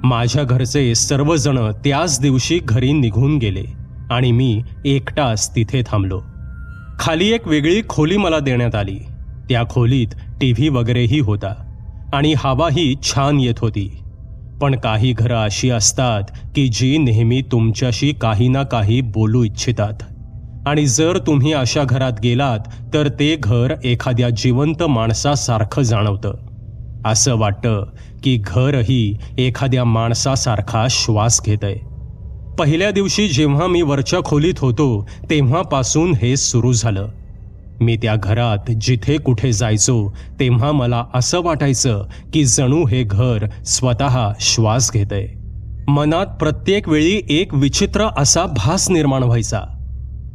माझ्या घरचे सर्वजण त्याच दिवशी घरी निघून गेले आणि मी एकटाच तिथे थांबलो. खाली एक वेगळी खोली मला देण्यात आली. त्या खोलीत टीव्ही वगैरेही होता आणि हवाही छान येत होती. पण काही घरं अशी असतात की जी नेहमी तुमच्याशी काही ना काही बोलू इच्छितात आणि जर तुम्ही अशा घरात गेलात तर ते घर एखाद्या जिवंत माणसासारखं जाणवतं. असं वाटतं की घरही एखाद्या माणसासारखा श्वास घेतंय. पहिल्या दिवशी जेव्हा मी वरच्या खोलीत होतो तेव्हापासून हे सुरू झालं. मी त्या घरात जिथे कुठे जायचो तेव्हा मला असं वाटायचं की जणू हे घर स्वतः श्वास घेतंय. मनात प्रत्येक वेळी एक विचित्र असा भास निर्माण व्हायचा.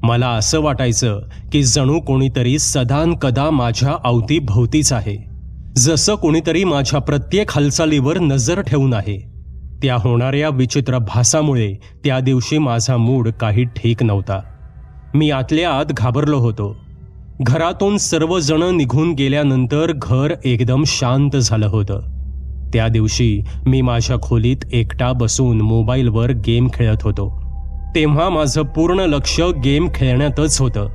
मला असं वाटायचं की जणू कोणीतरी सदानकदा माझ्या अवतीभोवतीच आहे. जसं कोणीतरी माझ्या प्रत्येक हालचालीवर नजर ठेवून आहे. त्या होणाऱ्या विचित्र भासामुळे त्या दिवशी माझा मूड काही ठीक नव्हता. मी आतल्या आत घाबरलो होतो. घरातून सर्वजण निघून गेल्यानंतर घर एकदम शांत झालं होतं. त्या दिवशी मी माझ्या खोलीत एकटा बसून मोबाईलवर गेम खेळत होतो. तेव्हा माझं पूर्ण लक्ष गेम खेळण्यातच होतं.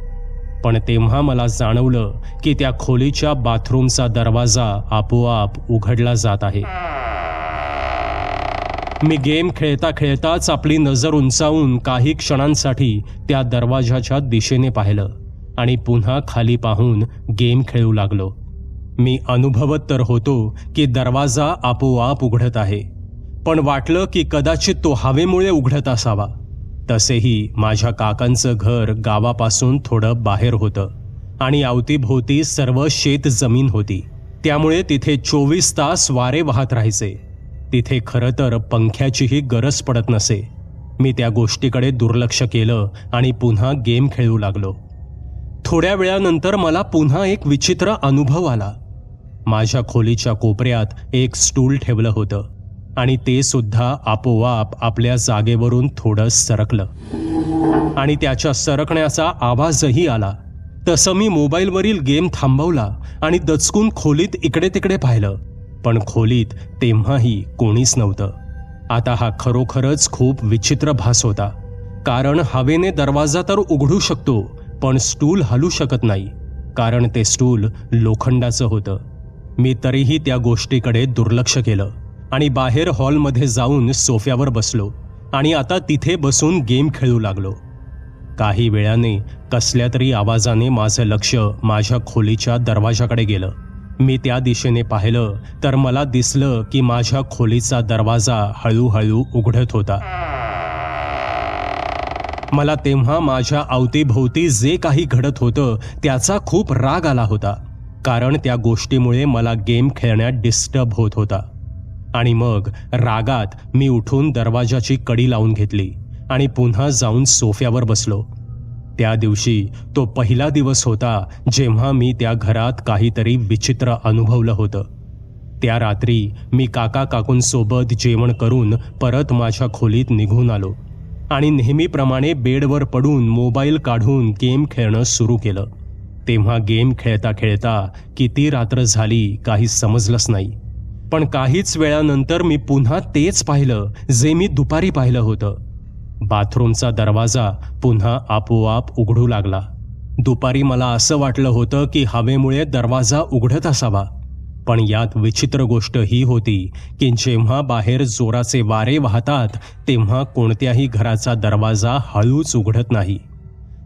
पण तेव्हा मला जाणवलं की त्या खोलीच्या बाथरूमचा दरवाजा आपोआप उघडला जात आहे. मी गेम खेळता खेळताच आपली नजर उंचावून काही क्षणांसाठी त्या दरवाजाच्या दिशेने पाहिलं आणि पुन्हा खाली पाहून गेम खेळू लागलो. मी अनुभवत तर होतो की दरवाजा आपोआप उघडत आहे, पण वाटलं की कदाचित तो हवेमुळे उघडत असावा. तसेही माझ्या काकांचं घर गावापासून थोडं बाहेर होतं आणि अवतीभोवती सर्व शेत जमीन होती. त्यामुळे तिथे 24 तास वारे वाहत राहायचे. तिथे खरं तर पंख्याचीही गरज पडत नसे. मी त्या गोष्टीकडे दुर्लक्ष केलं आणि पुन्हा गेम खेळू लागलो. थोड्या वेळानंतर मला पुन्हा एक विचित्र अनुभव आला. माझ्या खोलीच्या कोपऱ्यात एक स्टूल ठेवलं होतं आणि ते सुद्धा आपोआप आपल्या जागेवरून थोडं सरकलं आणि त्याच्या सरकण्याचा आवाजही आला. तसं मी मोबाईलवरील गेम थांबवला आणि दचकून खोलीत इकडे तिकडे पाहिलं, पण खोलीत तेव्हाही कोणीच नव्हतं. आता हा खरोखरच खूप विचित्र भास होता, कारण हवेने दरवाजा तर उघडू शकतो, पण स्टूल हलू शकत नाही, कारण ते स्टूल लोखंडाचं होतं. मी तरीही त्या गोष्टीकडे दुर्लक्ष केलं आणि बाहेर हॉलमध्ये जाऊन सोफ्यावर बसलो आणि आता तिथे बसून गेम खेळू लागलो. काही वेळाने कसल्या तरी आवाजाने माझं लक्ष माझ्या खोलीच्या दरवाजाकडे गेलं. मी त्या दिशेने पाहिलं तर मला दिसलं की माझ्या खोलीचा दरवाजा हळूहळू उघडत होता. मला तेव्हा माझ्या अवतीभोवती जे काही घडत होतं त्याचा खूप राग आला होता, कारण त्या गोष्टीमुळे मला गेम खेळण्यात डिस्टर्ब होत होता. आणि मग रागात मी उठून दरवाजाची कडी लावून घेतली आणि पुन्हा जाऊन सोफ्यावर बसलो. त्या दिवशी तो पहिला दिवस होता जेव्हा मी त्या घरात काहीतरी विचित्र अनुभवलं होतं. त्या रात्री मी काका काकूंसोबत जेवण करून परत माझ्या खोलीत निघून आलो आणि नेहमीप्रमाणे बेडवर पडून मोबाईल काढून गेम खेळणं सुरू केलं. तेव्हा गेम खेळता खेळता किती रात्र झाली काही समजलंच नाही. पण काहीच वेळानंतर मी पुन्हा तेच पाहिलं जे मी दुपारी पाहिलं होतं. बाथरूमचा दरवाजा पुन्हा आपोआप उघडू लागला. दुपारी मला असं वाटलं होतं की हवेमुळे दरवाजा उघडत असावा, पण यात विचित्र गोष्ट ही होती की जेव्हा बाहेर जोराचे वारे वाहतात तेव्हा कोणत्याही घराचा दरवाजा हळूच उघडत नाही.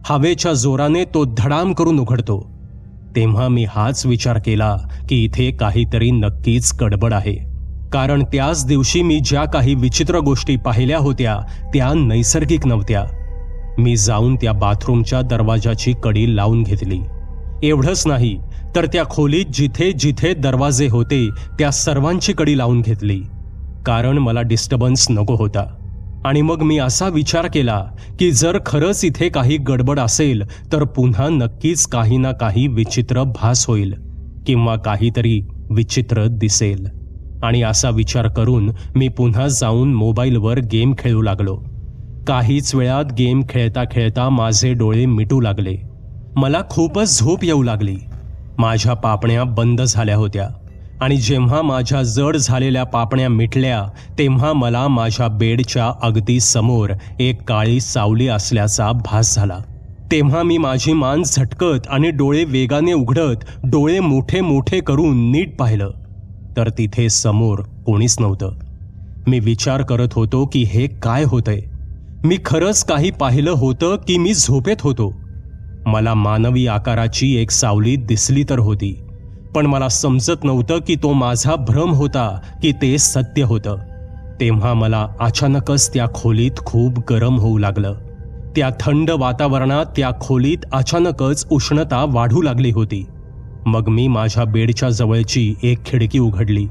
हवेच्या जोराने तो धडाम करून उघडतो. तेव्हा मी हाच विचार केला की इथे काहीतरी नक्कीच गडबड आहे, कारण त्याच दिवशी मी ज्या काही विचित्र गोष्टी पाहिल्या होत्या त्या नैसर्गिक नव्हत्या. मी जाऊन त्या बाथरूमच्या दरवाजाची कडी लावून घेतली. एवढंच नाही तर त्या खोलीत जिथे जिथे दरवाजे होते त्या सर्वांची कडी लावून घेतली, कारण मला डिस्टर्बन्स नको होता. आणि मग मी असा विचार केला की जर खरंच इथे काही गडबड असेल तर पुन्हा नक्कीच काही ना काही विचित्र भास होईल किंवा काहीतरी विचित्र दिसेल. आणि असा विचार करून मी पुन्हा जाऊन मोबाईलवर गेम खेळू लागलो. काहीच वेळात गेम खेळता खेळता माझे डोळे मिटू लागले. मला खूपच झोप येऊ लागली. माझ्या पापण्या बंद झाल्या होत्या आणि जेव्हा माझ्या जड झालेल्या पापण्या मिटल्या तेव्हा मला माझ्या बेडच्या अगदी समोर एक काळी सावली असल्याचा भास झाला. तेव्हा मी माझी मान झटकत आणि डोळे वेगाने उघडत डोळे मोठे मोठे करून नीट पाहिलं तर तिथे समोर कोणीच नव्हतं. मी विचार करत होतो की हे काय होतंय. मी खरंच काही पाहिलं होतं की मी झोपेत होतो. मला मानवी आकाराची एक सावली दिसली तर होती, पण मला समजत नव्हतं की तो माझा भ्रम होता की ते सत्य होतं. तेव्हा मला अचानकच त्या खोलीत खूप गरम होऊ लागलं. त्या थंड वातावरणात त्या खोलीत अचानकच उष्णता वाढू लागली होती. मग मी माझ्या बेडच्या जवळची एक खिडकी उघडली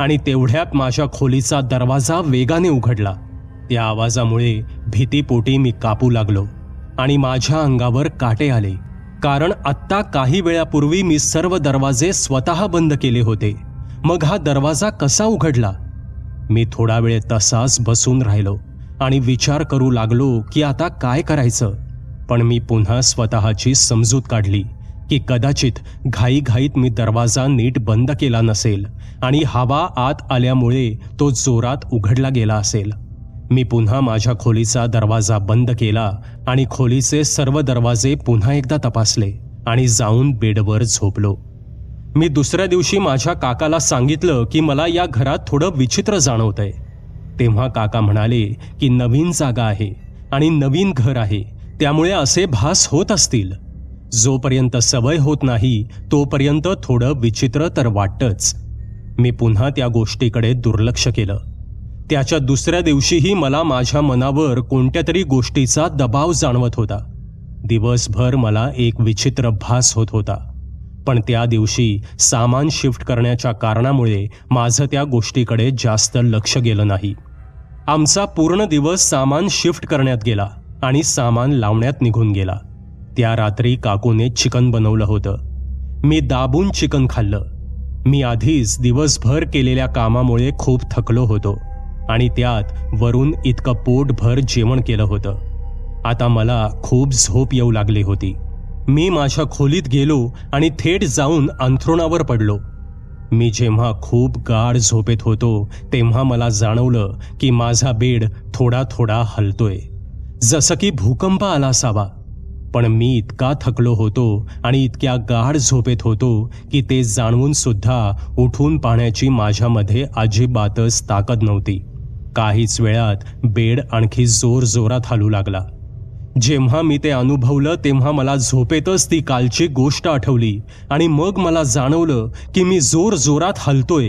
आणि तेवढ्यात माझ्या खोलीचा दरवाजा वेगाने उघडला. त्या आवाजामुळे भीतीपोटी मी कापू लागलो आणि माझ्या अंगावर काटे आले, कारण आत्ता काही वेळापूर्वी मी सर्व दरवाजे स्वतः बंद केले होते. मग हा दरवाजा कसा उघडला? मी थोडा वेळ तसाच बसून राहिलो आणि विचार करू लागलो की आता काय करायचं. पण मी पुन्हा स्वतःची समजूत काढली की कदाचित घाईघाईत मी दरवाजा नीट बंद केला नसेल आणि हवा आत आल्यामुळे तो जोरात उघडला गेला असेल. मी पुन्हा माझ्या खोलीचा दरवाजा बंद केला आणि खोलीचे सर्व दरवाजे पुन्हा एकदा तपासले आणि जाऊन बेडवर झोपलो. मी दुसऱ्या दिवशी माझ्या काकाला सांगितलं की मला या घरात थोडं विचित्र जाणवतंय. तेव्हा काका म्हणाले की नवीन जागा आहे आणि नवीन घर आहे, त्यामुळे असे भास होत असतील. जोपर्यंत सवय होत नाही तोपर्यंत थोडं विचित्र तर वाटतंच. मी पुन्हा त्या गोष्टीकडे दुर्लक्ष केलं. त्याच्या दुसऱ्या दिवशीही मला माझ्या मनावर कोणत्या तरी गोष्टीचा दबाव जाणवत होता. दिवसभर मला एक विचित्र भास होत होता. पण त्या दिवशी सामान शिफ्ट करण्याच्या कारणामुळे माझं त्या गोष्टीकडे जास्त लक्ष गेलं नाही. आमचा पूर्ण दिवस सामान शिफ्ट करण्यात गेला आणि सामान लावण्यात निघून गेला. त्या रात्री काकूने चिकन बनवलं होतं. मी दाबून चिकन खाल्लं. मी आधीच दिवसभर केलेल्या कामामुळे खूप थकलो होतो आणि त्यात वरून इतकं पोटभर जेवण केलं होतं. आता मला खूप झोप येऊ लागली होती. मी माझ्या खोलीत गेलो आणि थेट जाऊन अंथरुणावर पडलो. मी जेव्हा खूप गाढ झोपेत होतो तेव्हा मला जाणवलं की माझा बेड थोडा थोडा हलतोय, जसं की भूकंप आला असावा. पण मी इतका थकलो होतो आणि इतक्या गाढ झोपेत होतो की ते जाणवून सुद्धा उठून पाहण्याची माझ्यामध्ये अजिबातच ताकद नव्हती. काहीच वेळात बेड आणखी जोरजोरात हलू लागला. जेव्हा मी ते अनुभवलं तेव्हा मला झोपेतच ती कालची गोष्ट आठवली आणि मग मला जाणवलं की मी जोरजोरात हलतोय.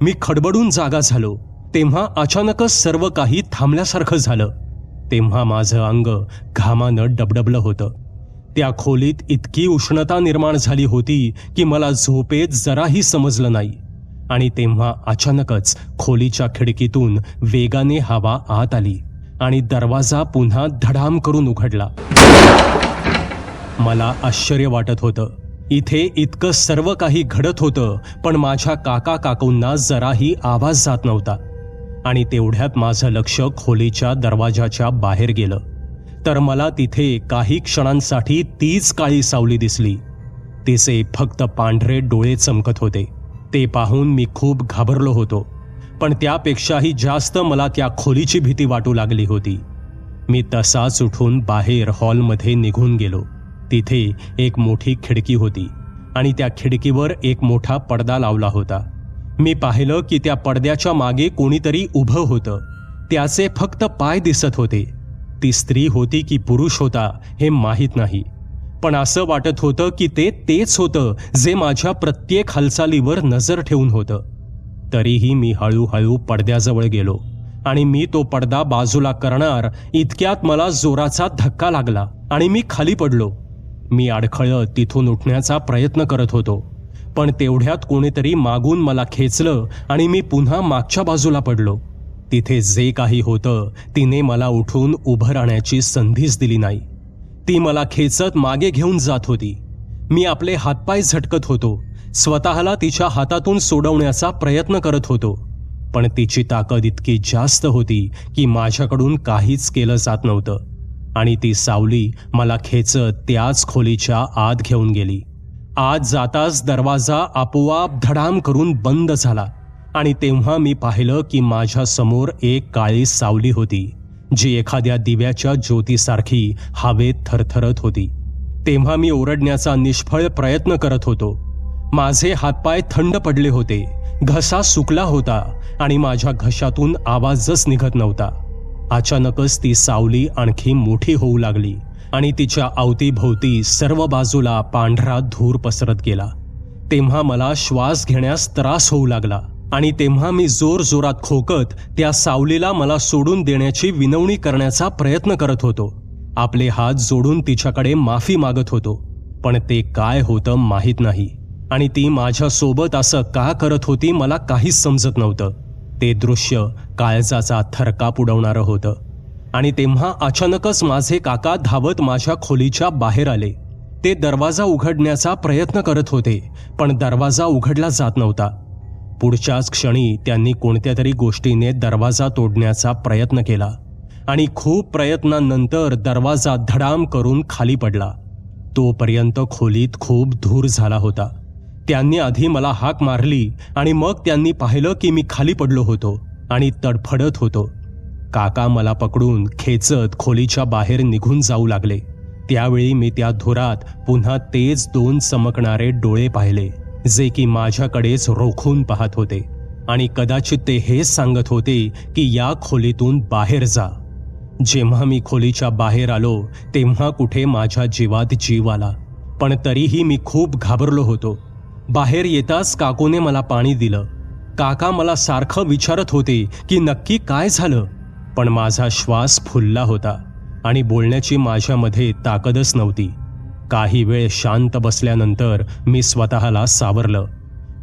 मी खडबडून जागा झालो. तेव्हा अचानकच सर्व काही थांबल्यासारखं झालं. तेव्हा माझं अंग घामानं डबडबलं होतं. त्या खोलीत इतकी उष्णता निर्माण झाली होती की मला झोपेत जराही समजलं नाही. आणि तेव्हा अचानकच खोलीच्या खिडकीतून वेगाने हवा आत आली आणि दरवाजा पुन्हा धडाम करून उघडला. मला आश्चर्य वाटत होतं. इथे इतकं सर्व काही घडत होतं पण माझ्या काकूंना जराही आवाज जात नव्हता. आणि तेवढ्यात माझं लक्ष खोलीच्या दरवाजाच्या बाहेर गेलं तर मला तिथे काही क्षणांसाठी तीच काळी सावली दिसली. तिचे फक्त पांढरे डोळे चमकत होते. ते पाहून मी खूप घाबरलो होतो. पण त्यापेक्षाही जास्त मला त्या खोलीची भीती वाटू लागली होती. मी तसाच उठून बाहेर हॉलमध्ये निघून गेलो. तिथे एक मोठी खिडकी होती आणि त्या खिडकीवर एक मोठा पडदा लावला होता. मी पाहिलं की त्या पडद्याच्या मागे कोणीतरी उभं होतं. त्याचे फक्त पाय दिसत होते. ती स्त्री होती की पुरुष होता हे माहीत नाही, पण असं वाटत होतं की ते तेच होतं जे माझ्या प्रत्येक हालचालीवर नजर ठेवून होतं. तरीही मी हळूहळू पडद्याजवळ गेलो आणि मी तो पडदा बाजूला करणार इतक्यात मला जोराचा धक्का लागला आणि मी खाली पडलो. मी अडखळत तिथून उठण्याचा प्रयत्न करत होतो, पण तेवढ्यात कोणीतरी मागून मला खेचलं आणि मी पुन्हा मागच्या बाजूला पडलो. तिथे जे काही होतं तिने मला उठून उभं राहण्याची संधीच दिली नाही. ती मला खेचत मागे घेऊन जात होती. मी आपले हातपाय झटकत होतो. स्वतःला तिच्या हातातून सोडवण्याचा प्रयत्न करत होतो, पण तिची ताकद इतकी जास्त होती की माझ्याकडून काहीच केलं जात नव्हतं. आणि ती सावली मला खेचत त्याच खोलीच्या आत घेऊन गेली. आत जाताच दरवाजा आपोआप धडाम करून बंद झाला आणि तेव्हा मी पाहिलं की माझ्या समोर एक काळी सावली होती जी एखाद्या दिव्याच्या ज्योतीसारखी हवेत थरथरत होती. तेव्हा मी ओरडण्याचा निष्फळ प्रयत्न करत होतो. माझे हातपाय थंड पडले होते. घसा सुकला होता आणि माझ्या घशातून आवाजच निघत नव्हता. अचानकच ती सावली आणखी मोठी होऊ लागली आणि तिच्या अवतीभोवती सर्व बाजूला पांढरा धूर पसरत गेला. तेव्हा मला श्वास घेण्यास त्रास होऊ लागला आणि तेव्हा मी जोरजोरात खोकत त्या सावलीला मला सोडून देण्याची विनवणी करण्याचा प्रयत्न करत होतो. आपले हात जोडून तिच्याकडे माफी मागत होतो, पण ते काय होतं माहीत नाही आणि ती माझ्यासोबत असं का करत होती मला काहीच समजत नव्हतं. ते दृश्य काळजाचा थरकाप उडवणारं होतं. आणि तेव्हा अचानकच माझे काका धावत माझ्या खोलीच्या बाहेर आले. ते दरवाजा उघडण्याचा प्रयत्न करत होते, पण दरवाजा उघडला जात नव्हता. पुढच्याच क्षणी त्यांनी कोणत्या तरी गोष्टीने दरवाजा तोडण्याचा प्रयत्न केला आणि खूप प्रयत्नांनंतर दरवाजा धडाम करून खाली पडला. तोपर्यंत खोलीत खूप धूर झाला होता. त्यांनी आधी मला हाक मारली आणि मग त्यांनी पाहिलं की मी खाली पडलो होतो आणि तडफडत होतो. काका मला पकडून खेचत खोलीच्या बाहेर निघून जाऊ लागले. त्यावेळी मी त्या धुरात पुन्हा तेच 2 चमकणारे डोळे पाहिले, जे की माझ्याकडेच रोखून पाहत होते आणि कदाचित ते हेच सांगत होते की या खोलीतून बाहेर जा. जेव्हा मी खोलीच्या बाहेर आलो तेव्हा कुठे माझ्या जीवात जीव आला, पण तरीही मी खूप घाबरलो होतो. बाहेर येताच काकूने मला पाणी दिलं. काका मला सारखं विचारत होते की नक्की काय झालं, पण माझा श्वास फुलला होता आणि बोलण्याची माझ्यामध्ये ताकदच नव्हती. काही वेळ शांत बसल्यानंतर मी स्वतःला सावरलं,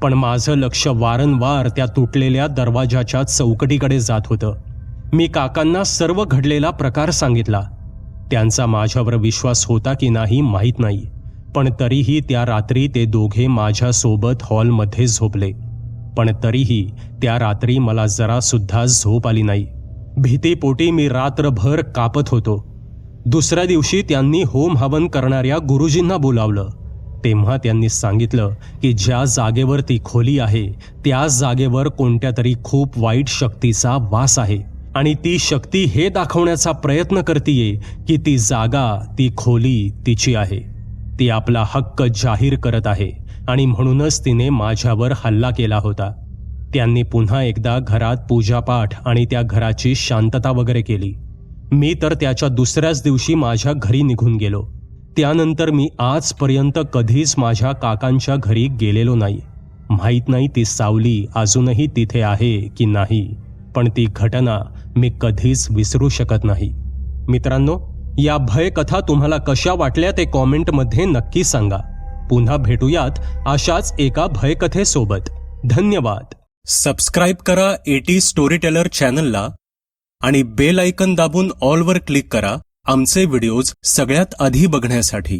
पण माझं लक्ष वारंवार त्या तुटलेल्या दरवाजाच्या चौकटीकडे जात होतं. मी काकांना सर्व घडलेला प्रकार सांगितला. त्यांचा माझ्यावर विश्वास होता की नाही माहीत नाही, पण तरीही त्या रात्री ते दोघे माझ्यासोबत हॉलमध्ये झोपले. पण तरीही त्या रात्री मला जरासुद्धा झोप आली नाही. भीतीपोटी मी रात्रभर कापत होतो. दुसऱ्या दिवशी त्यांनी होम हवन करणाऱ्या गुरुजींना बोलावलं. तेव्हा त्यांनी सांगितलं की ज्या जागेवर ती खोली आहे त्या जागेवर कोणत्या तरी खूप वाईट शक्तीचा वास आहे आणि ती शक्ती हे दाखवण्याचा प्रयत्न करतीये की ती जागा, ती खोली तिची आहे. ती आपला हक्क जाहीर करत आहे आणि म्हणूनच तिने माझ्यावर हल्ला केला होता. त्यांनी पुन्हा एकदा घरात पूजापाठ आणि त्या घराची शांतता वगैरे केली. मी तर त्याच्या दुसऱ्याच दिवशी माझ्या घरी निघून गेलो. त्यानंतर मी आजपर्यंत कधीच माझ्या काकांच्या घरी गेलेलो नाही. माहीत नाही ती सावली अजूनही तिथे आहे की नाही, पण ती घटना मी कधीच विसरू शकत नाही. मित्रांनो, या भयकथा तुम्हाला कशा वाटल्या ते कॉमेंटमध्ये नक्की सांगा. पुन्हा भेटूयात अशाच एका भयकथेसोबत. धन्यवाद. सबस्क्राईब करा एटी स्टोरी टेलर चॅनलला आणि बेल आयकन दाबून ऑलवर क्लिक करा आमचे व्हिडिओज सगळ्यात आधी बघण्यासाठी.